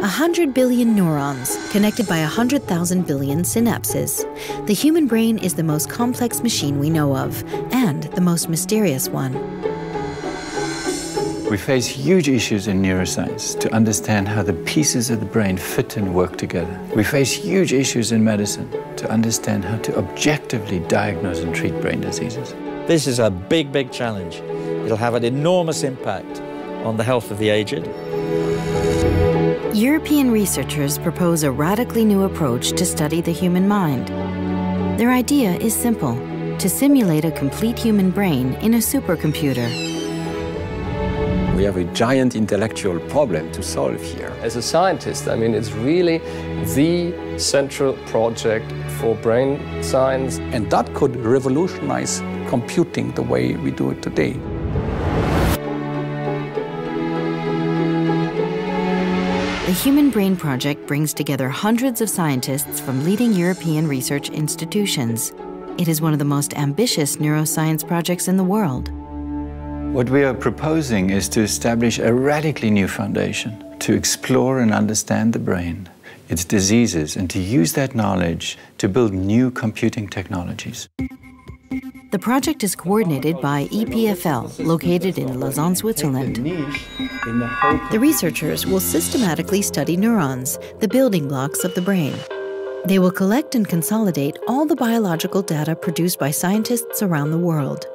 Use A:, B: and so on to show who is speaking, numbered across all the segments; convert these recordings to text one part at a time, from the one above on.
A: 100 billion neurons, connected by 100,000 billion synapses. The human brain is the most complex machine we know of, and the most mysterious one.
B: We face huge issues in neuroscience to understand how the pieces of the brain fit and work together. We face huge issues in medicine to understand how to objectively diagnose and treat brain diseases.
C: This is a big, big challenge. It'll have an enormous impact on the health of the aged.
A: European researchers propose a radically new approach to study the human mind. Their idea is simple: to simulate a complete human brain in a supercomputer.
D: We have a giant intellectual problem to solve here.
E: As a scientist, I mean, it's really the central project for brain science.
F: And that could revolutionize computing the way we do it today.
A: The Human Brain Project brings together hundreds of scientists from leading European research institutions. It is one of the most ambitious neuroscience projects in the world.
B: What we are proposing is to establish a radically new foundation to explore and understand the brain, its diseases, and to use that knowledge to build new computing technologies.
A: The project is coordinated by EPFL, located in Lausanne, Switzerland. The researchers will systematically study neurons, the building blocks of the brain. They will collect and consolidate all the biological data produced by scientists around the world.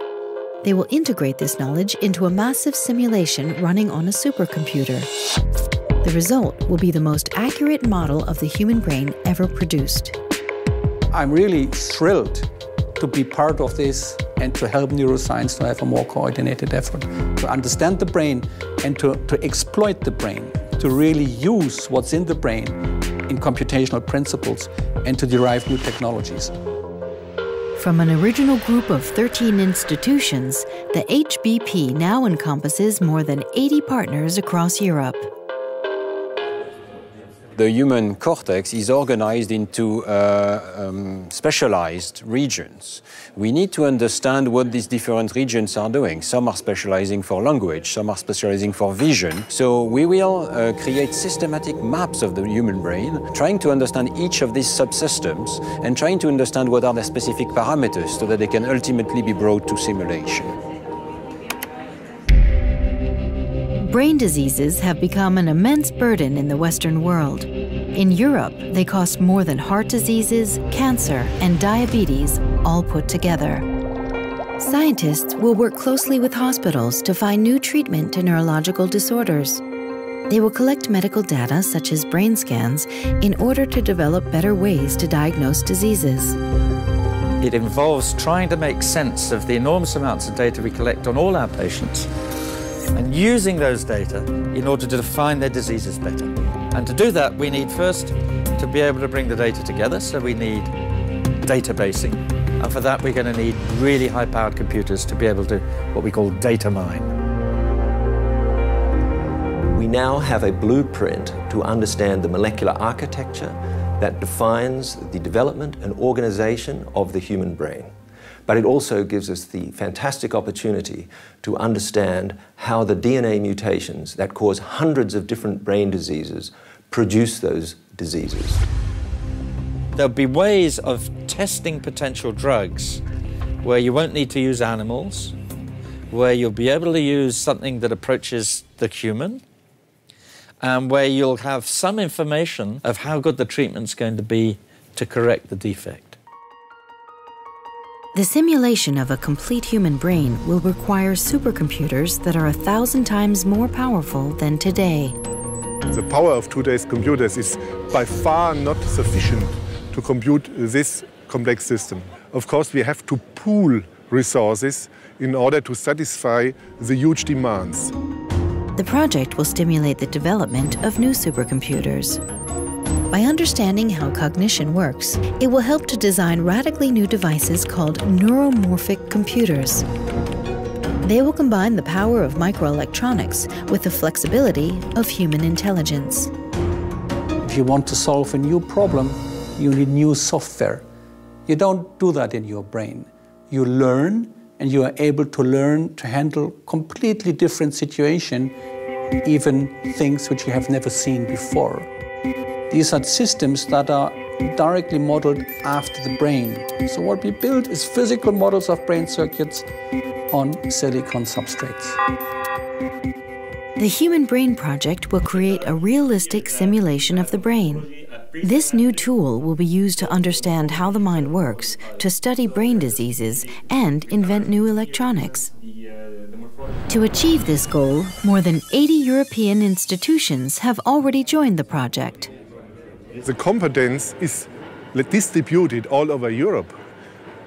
A: They will integrate this knowledge into a massive simulation running on a supercomputer. The result will be the most accurate model of the human brain ever produced.
F: I'm really thrilled to be part of this and to help neuroscience to have a more coordinated effort, to understand the brain and to exploit the brain, to really use what's in the brain in computational principles and to derive new technologies.
A: From an original group of 13 institutions, the HBP now encompasses more than 80 partners across Europe.
D: The human cortex is organized into specialized regions. We need to understand what these different regions are doing. Some are specializing for language, some are specializing for vision. So we will create systematic maps of the human brain, trying to understand each of these subsystems and trying to understand what are the specific parameters so that they can ultimately be brought to simulation.
A: Brain diseases have become an immense burden in the Western world. In Europe, they cost more than heart diseases, cancer, and diabetes all put together. Scientists will work closely with hospitals to find new treatment to neurological disorders. They will collect medical data such as brain scans in order to develop better ways to diagnose diseases.
C: It involves trying to make sense of the enormous amounts of data we collect on all our patients and using those data in order to define their diseases better. And to do that, we need first to be able to bring the data together, so we need databasing. And for that, we're going to need really high-powered computers to be able to what we call data mine.
G: We now have a blueprint to understand the molecular architecture that defines the development and organization of the human brain. But it also gives us the fantastic opportunity to understand how the DNA mutations that cause hundreds of different brain diseases produce those diseases.
C: There'll be ways of testing potential drugs where you won't need to use animals, where you'll be able to use something that approaches the human, and where you'll have some information of how good the treatment's going to be to correct the defect.
A: The simulation of a complete human brain will require supercomputers that are 1,000 times more powerful than today.
H: The power of today's computers is by far not sufficient to compute this complex system. Of course, we have to pool resources in order to satisfy the huge demands.
A: The project will stimulate the development of new supercomputers. By understanding how cognition works, it will help to design radically new devices called neuromorphic computers. They will combine the power of microelectronics with the flexibility of human intelligence.
F: If you want to solve a new problem, you need new software. You don't do that in your brain. You learn, and you are able to learn to handle completely different situations, even things which you have never seen before. These are systems that are directly modeled after the brain. So what we build is physical models of brain circuits on silicon substrates.
A: The Human Brain Project will create a realistic simulation of the brain. This new tool will be used to understand how the mind works, to study brain diseases, and invent new electronics. To achieve this goal, more than 80 European institutions have already joined the project.
H: The competence is distributed all over Europe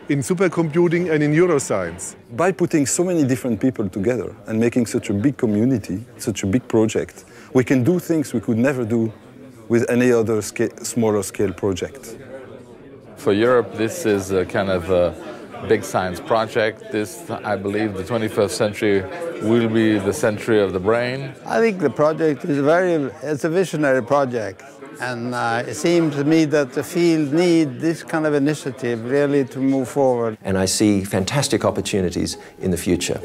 H: in supercomputing and in neuroscience.
I: By putting so many different people together and making such a big community, such a big project, we can do things we could never do with any other smaller scale project.
J: For Europe, this is a kind of a big science project. This, I believe, the 21st century will be the century of the brain.
K: I think the project is it's a visionary project. And it seems to me that the field needs this kind of initiative really to move forward.
G: And I see fantastic opportunities in the future.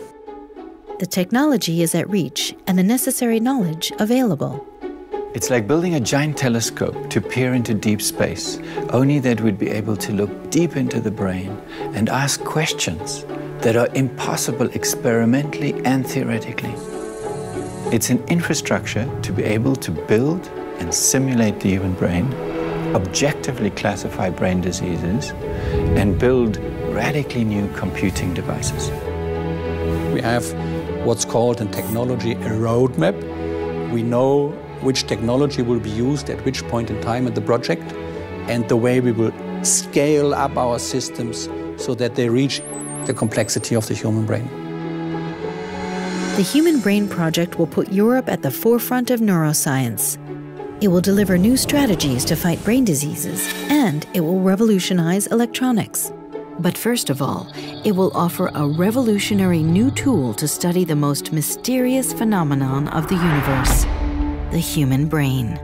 A: The technology is at reach and the necessary knowledge available.
B: It's like building a giant telescope to peer into deep space, only that we'd be able to look deep into the brain and ask questions that are impossible experimentally and theoretically. It's an infrastructure to be able to build and simulate the human brain, objectively classify brain diseases, and build radically new computing devices.
F: We have what's called in technology a roadmap. We know which technology will be used at which point in time in the project, and the way we will scale up our systems so that they reach the complexity of the human brain.
A: The Human Brain Project will put Europe at the forefront of neuroscience. It will deliver new strategies to fight brain diseases, and it will revolutionize electronics. But first of all, it will offer a revolutionary new tool to study the most mysterious phenomenon of the universe, the human brain.